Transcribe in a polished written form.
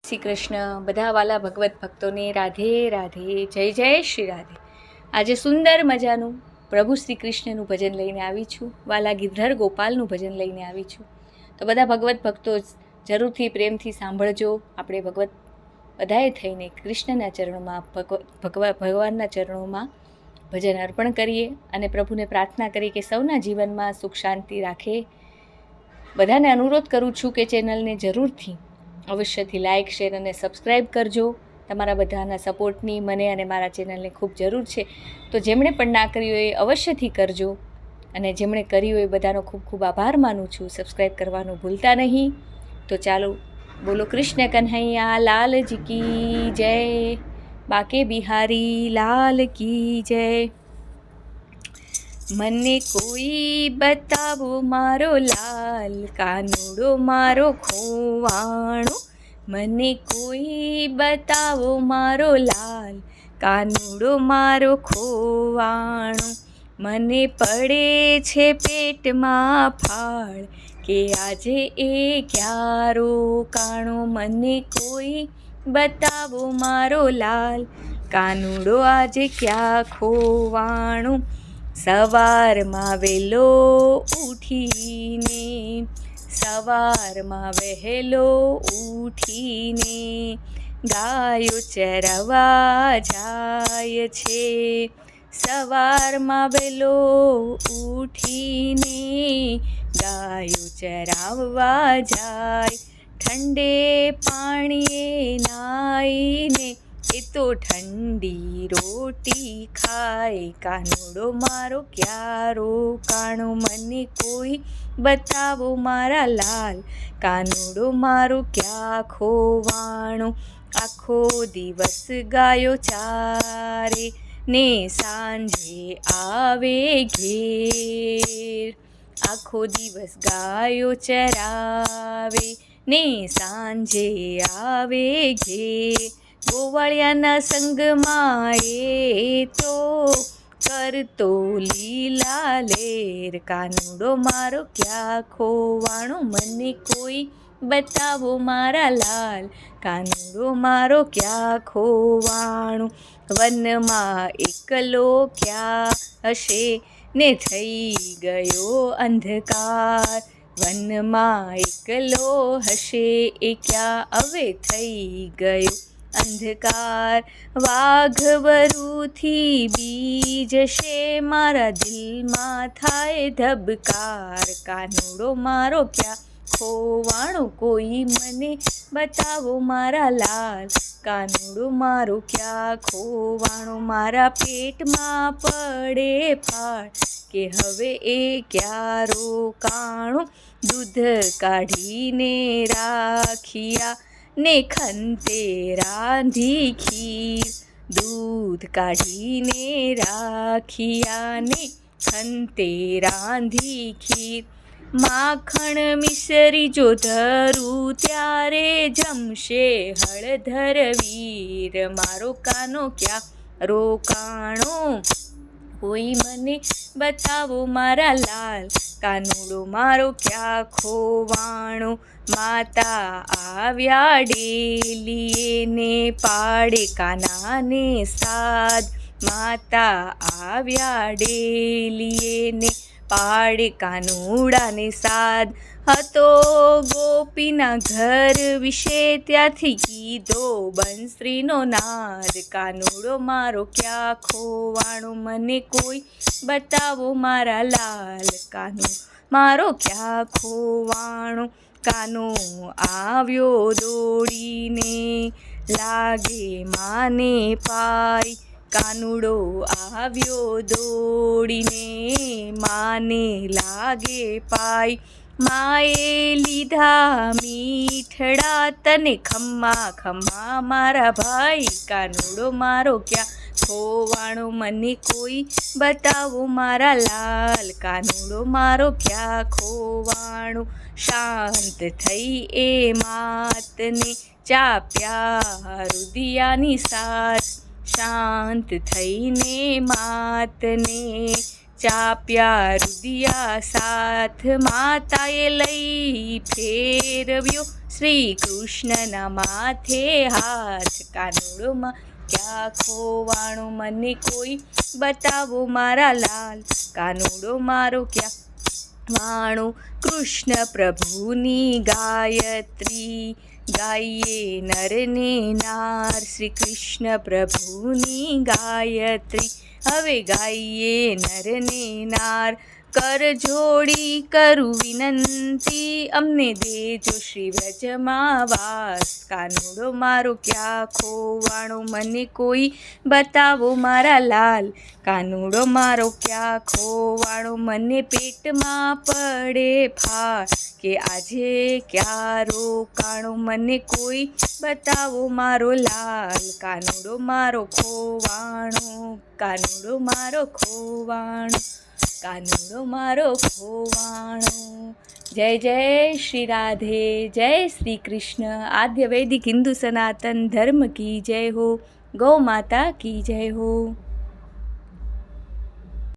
શ્રી કૃષ્ણ બધા વાલા ભગવત ભક્તોને રાધે રાધે, જય જય શ્રી રાધે। આજે સુંદર મજાનું પ્રભુ શ્રી કૃષ્ણનું ભજન લઈને આવી છું, વાલા ગિરધર ગોપાલનું ભજન લઈને આવી છું। તો બધા ભગવત ભક્તો જરૂરથી પ્રેમથી સાંભળજો। આપણે બધાએ થઈને કૃષ્ણના ચરણોમાં ભગવાનના ચરણોમાં ભજન અર્પણ કરીએ અને પ્રભુને પ્રાર્થના કરીએ કે સૌના જીવનમાં સુખ શાંતિ રાખે। બધાને અનુરોધ કરું છું કે ચેનલને જરૂરથી અવશ્યથી લાઇક શેર અને સબસ્ક્રાઈબ કરજો। તમારા બધાના સપોર્ટની મને અને મારા ચેનલને ખૂબ જરૂર છે, તો જેમણે પણ ના કર્યું એ અવશ્યથી કરજો અને જેમણે કર્યું એ બધાનો ખૂબ ખૂબ આભાર માનું છું। સબસ્ક્રાઈબ કરવાનું ભૂલતા નહીં। તો ચાલો બોલો કૃષ્ણ કન્હૈયા લાલજી કી જય, બાકે બિહારી લાલ કી જય। મને કોઈ બતાવો મારો લાલ, કાનુડો મારો ખોવાણો। મને કોઈ બતાવો મારો લાલ, કાનુડો મારો ખોવાણો। મને પડે છે પેટમાં ફાળ, કે આજે એ ક્યાં રોકાણો। મને કોઈ બતાવો મારો લાલ, કાનુડો આજે ક્યાં ખોવાણો। સવારમાં વહેલો ઉઠીને, સવારમાં વહેલો ઉઠીને ગાયો ચરવા જાય છે। સવારમાં વહેલો ઉઠીને ગાયો ચરાવવા જાય। ઠંડે પાણીએ નાઈને એ તો ઠંડી રોટી ખાય। કાનુડો મારો ક્યાં રોકાણો। મને કોઈ બતાવો મારા લાલ, કાનુડો મારો ક્યાં ખોવાણો। આખો દિવસ ગાયો ચારે ને સાંજે આવે ઘેર। આખો દિવસ ગાયો ચરાવે ને સાંજે આવે ઘેર। ગોવાળિયાના સંગમાં એ તો કરતો લીલા લેર। કાનુડો મારો ક્યાં ખોવાણો। મને કોઈ બતાવો મારા લાલ, કાનુડો મારો ક્યાં ખોવાણો। વનમાં એકલો ક્યાં હશે ને થઈ ગયો અંધકાર। વનમાં એકલો હશે એ ક્યાં હવે થઈ ગયો અંધકાર। વાઘ વરુથી બી જશે મારા દિલમાં થાય ધબકાર। કાનુડો મારો ક્યાં ખોવાણો। કોઈ મને બતાવો મારા લાલ, કાનુડો મારો ક્યાં ખોવાણો। મારા પેટમાં પડે ફાળ, કે હવે એ ક્યાં રોકાણો। દૂધ કાઢીને રાખ્યા ને ખંતે રાંધી ખીર। દૂધ કાઢીને રાખ્યા ને ખંતે રાંધી ખીર। માખણ મિસરી જો ધરું ત્યારે જમશે હળધર વીર। મારો કાનો ક્યાં રોકાણો। કોઈ મને બતાવો મારા લાલ, કાનુડો મારો ક્યાં ખોવાણો। માતા આવ્યા ડેલીએ ને પાડે કાનાને સાદ। માતા આવ્યા ડેલીએ ને પાડે કાનુડાને સાદ। હતો ગોપીના ઘર વિશે ત્યાંથી કીધો બંસરીનો નાદ। કાનુડો મારો ક્યાં ખોવાણો। મને કોઈ બતાવો મારા લાલ, કાનો મારો ક્યાં ખોવાણો। કાનો આવ્યો દોડીને લાગે માને પાય। કાનુડો આવ્યો દોડીને માને લાગે પાય। માએ લીધા મીઠડા તને ખમ્મા ખમ્મા મારા ભાઈ। કાનુડો મારો ક્યાં ખોવાણો। મને કોઈ બતાવો મારા લાલ, કાનુડો મારો ક્યાં ખોવાણો। શાંત થઈ એ માતને ચાપ્યા રુદિયાની સાથ। શાંત થઈને માતને ચાપ્યા રુદિયા સાથ માતાએ લઈ ફેરવ્યો શ્રી કૃષ્ણના માથે હાથ. કાનુડોમાં ક્યાં ખોવાણું મને કોઈ બતાવો મારા લાલ. કાનુડો મારો ક્યાં વાણું કૃષ્ણ પ્રભુની ગાયત્રી ગાઈએ નર ને નાર. શ્રી કૃષ્ણ પ્રભુની ગાયત્રી હવે ગાઈએ નર ને નાર. કર જોડી કરું વિનંતી અમને દેજો શ્રી વ્રજમાં વાસ. કાનુડો મારો ક્યાં ખોવાણો મને કોઈ બતાવો મારા લાલ. કાનુડો મારો ક્યાં ખોવાણો મને પેટમાં પડે ફાર. કે આજે ક્યાં રોકાણો મને કોઈ બતાવો મારો લાલ. કાનુડો મારો ખોવાણો, કાનુડો મારો ખોવાણો, કાનુડો મારો ખોવાણો. જય જય શ્રી રાધે, જય શ્રી કૃષ્ણ. આદ્ય વૈદિક હિન્દુ સનાતન ધર્મ કી જય હો. ગૌ માતા કી જય હો.